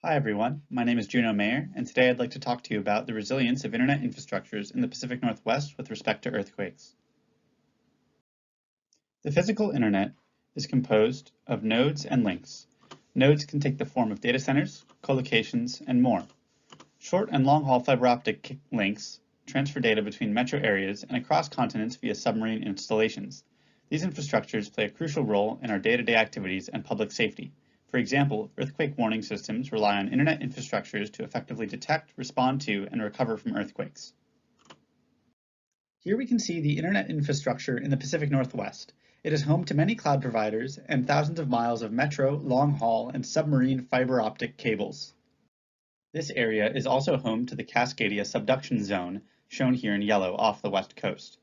Hi everyone, my name is Juno Mayer, and today I'd like to talk to you about the resilience of internet infrastructures in the Pacific Northwest with respect to earthquakes. The physical internet is composed of nodes and links. Nodes can take the form of data centers, colocations, and more. Short and long-haul fiber optic links transfer data between metro areas and across continents via submarine installations. These infrastructures play a crucial role in our day-to-day activities and public safety. For example, earthquake warning systems rely on internet infrastructures to effectively detect, respond to, and recover from earthquakes. Here we can see the internet infrastructure in the Pacific Northwest. It is home to many cloud providers and thousands of miles of metro, long-haul, and submarine fiber optic cables. This area is also home to the Cascadia Subduction Zone, shown here in yellow off the west coast.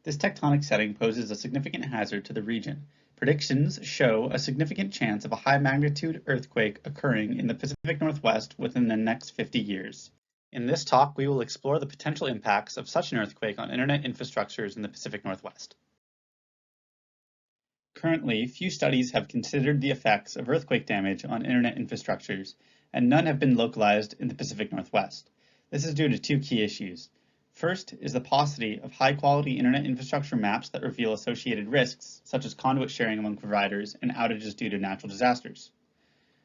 This tectonic setting poses a significant hazard to the region. Predictions show a significant chance of a high-magnitude earthquake occurring in the Pacific Northwest within the next 50 years. In this talk, we will explore the potential impacts of such an earthquake on internet infrastructures in the Pacific Northwest. Currently, few studies have considered the effects of earthquake damage on internet infrastructures, and none have been localized in the Pacific Northwest. This is due to two key issues. First is the paucity of high-quality internet infrastructure maps that reveal associated risks, such as conduit sharing among providers and outages due to natural disasters.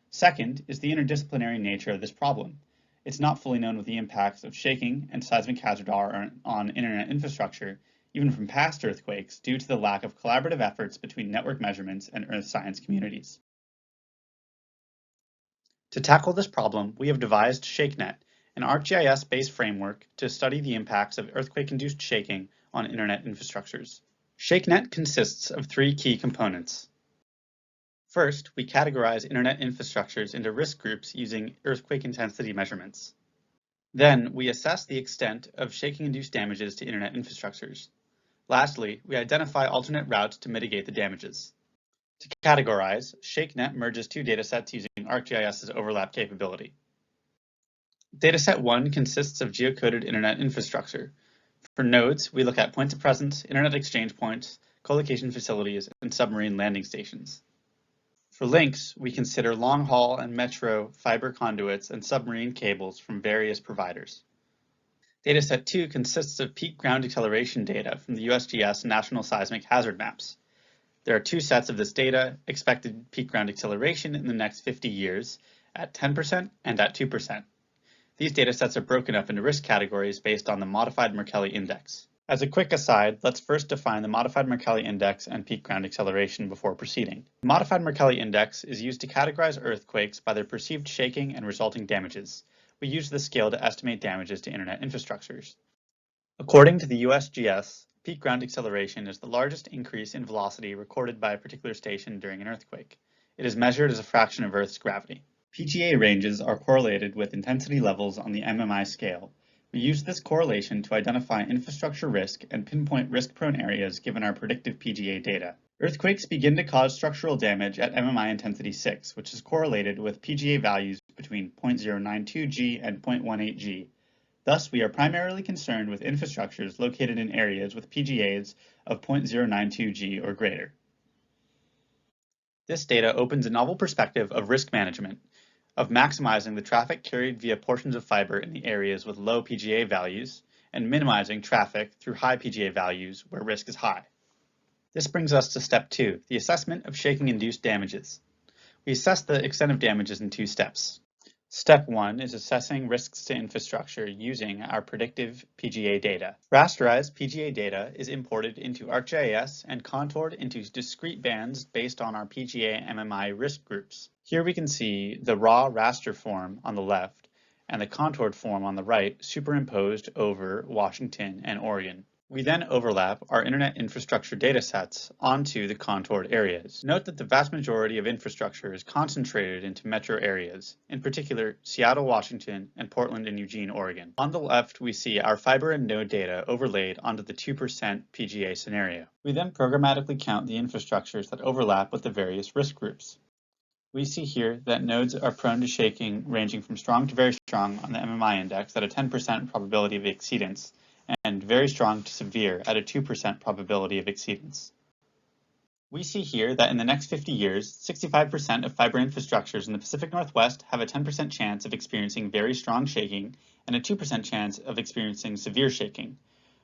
Second is the interdisciplinary nature of this problem. It's not fully known what the impacts of shaking and seismic hazard are on internet infrastructure, even from past earthquakes, due to the lack of collaborative efforts between network measurements and earth science communities. To tackle this problem, we have devised Shakenet, an ArcGIS-based framework to study the impacts of earthquake-induced shaking on internet infrastructures. Shakenet consists of three key components. First, we categorize internet infrastructures into risk groups using earthquake intensity measurements. Then, we assess the extent of shaking-induced damages to internet infrastructures. Lastly, we identify alternate routes to mitigate the damages. To categorize, Shakenet merges two datasets using ArcGIS's overlap capability. Dataset 1 consists of geocoded internet infrastructure. For nodes, we look at points of presence, internet exchange points, colocation facilities, and submarine landing stations. For links, we consider long-haul and metro fiber conduits and submarine cables from various providers. Dataset 2 consists of peak ground acceleration data from the USGS National Seismic Hazard Maps. There are two sets of this data, expected peak ground acceleration in the next 50 years, at 10% and at 2%. These datasets are broken up into risk categories based on the modified Mercalli index. As a quick aside, let's first define the modified Mercalli index and peak ground acceleration before proceeding. The modified Mercalli index is used to categorize earthquakes by their perceived shaking and resulting damages. We use this scale to estimate damages to internet infrastructures. According to the USGS, peak ground acceleration is the largest increase in velocity recorded by a particular station during an earthquake. It is measured as a fraction of Earth's gravity. PGA ranges are correlated with intensity levels on the MMI scale. We use this correlation to identify infrastructure risk and pinpoint risk-prone areas given our predictive PGA data. Earthquakes begin to cause structural damage at MMI intensity 6, which is correlated with PGA values between 0.092 G and 0.18 G. Thus, we are primarily concerned with infrastructures located in areas with PGAs of 0.092 G or greater. This data opens a novel perspective of risk management, of maximizing the traffic carried via portions of fiber in the areas with low PGA values, and minimizing traffic through high PGA values where risk is high. This brings us to step 2, the assessment of shaking-induced damages. We assess the extent of damages in two steps. Step 1 is assessing risks to infrastructure using our predictive PGA data. Rasterized PGA data is imported into ArcGIS and contoured into discrete bands based on our PGA MMI risk groups. Here we can see the raw raster form on the left and the contoured form on the right superimposed over Washington and Oregon. We then overlap our internet infrastructure datasets onto the contoured areas. Note that the vast majority of infrastructure is concentrated into metro areas, in particular Seattle, Washington, and Portland and Eugene, Oregon. On the left, we see our fiber and node data overlaid onto the 2% PGA scenario. We then programmatically count the infrastructures that overlap with the various risk groups. We see here that nodes are prone to shaking ranging from strong to very strong on the MMI index at a 10% probability of exceedance, and very strong to severe at a 2% probability of exceedance. We see here that in the next 50 years, 65% of fiber infrastructures in the Pacific Northwest have a 10% chance of experiencing very strong shaking and a 2% chance of experiencing severe shaking.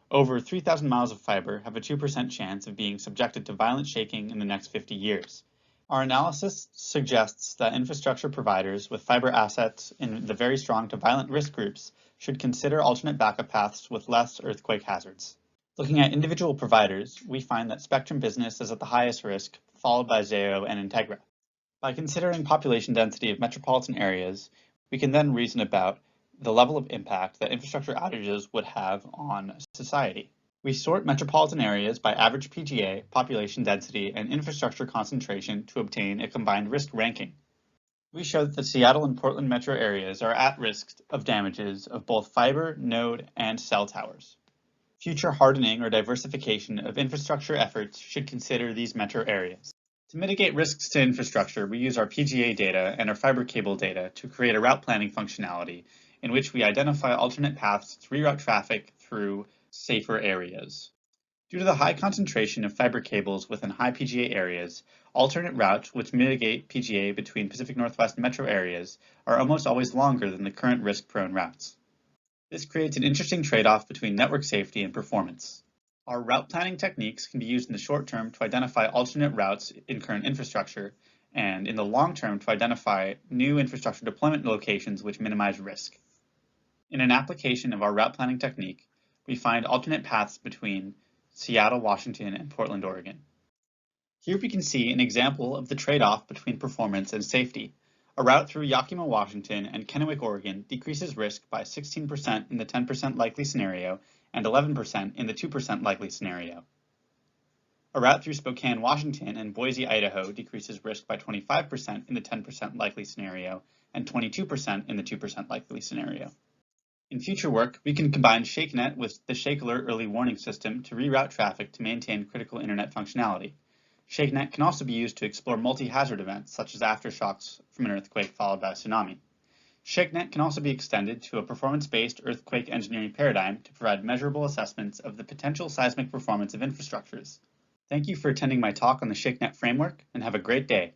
Over 3,000 miles of fiber have a 2% chance of being subjected to violent shaking in the next 50 years. Our analysis suggests that infrastructure providers with fiber assets in the very strong to violent risk groups should consider alternate backup paths with less earthquake hazards. Looking at individual providers, we find that Spectrum Business is at the highest risk, followed by Zayo and Integra. By considering population density of metropolitan areas, we can then reason about the level of impact that infrastructure outages would have on society. We sort metropolitan areas by average PGA, population density, and infrastructure concentration to obtain a combined risk ranking. We show that the Seattle and Portland metro areas are at risk of damages of both fiber, node, and cell towers. Future hardening or diversification of infrastructure efforts should consider these metro areas. To mitigate risks to infrastructure, we use our PGA data and our fiber cable data to create a route planning functionality in which we identify alternate paths to reroute traffic through safer areas. Due to the high concentration of fiber cables within high PGA areas, alternate routes which mitigate PGA between Pacific Northwest metro areas are almost always longer than the current risk-prone routes. This creates an interesting trade-off between network safety and performance. Our route planning techniques can be used in the short term to identify alternate routes in current infrastructure, and in the long term to identify new infrastructure deployment locations which minimize risk. In an application of our route planning technique, we find alternate paths between Seattle, Washington, and Portland, Oregon. Here we can see an example of the trade-off between performance and safety. A route through Yakima, Washington, and Kennewick, Oregon decreases risk by 16% in the 10% likely scenario and 11% in the 2% likely scenario. A route through Spokane, Washington, and Boise, Idaho decreases risk by 25% in the 10% likely scenario and 22% in the 2% likely scenario. In future work, we can combine Shakenet with the ShakeAlert early warning system to reroute traffic to maintain critical internet functionality. Shakenet can also be used to explore multi-hazard events, such as aftershocks from an earthquake followed by a tsunami. Shakenet can also be extended to a performance-based earthquake engineering paradigm to provide measurable assessments of the potential seismic performance of infrastructures. Thank you for attending my talk on the Shakenet framework, and have a great day.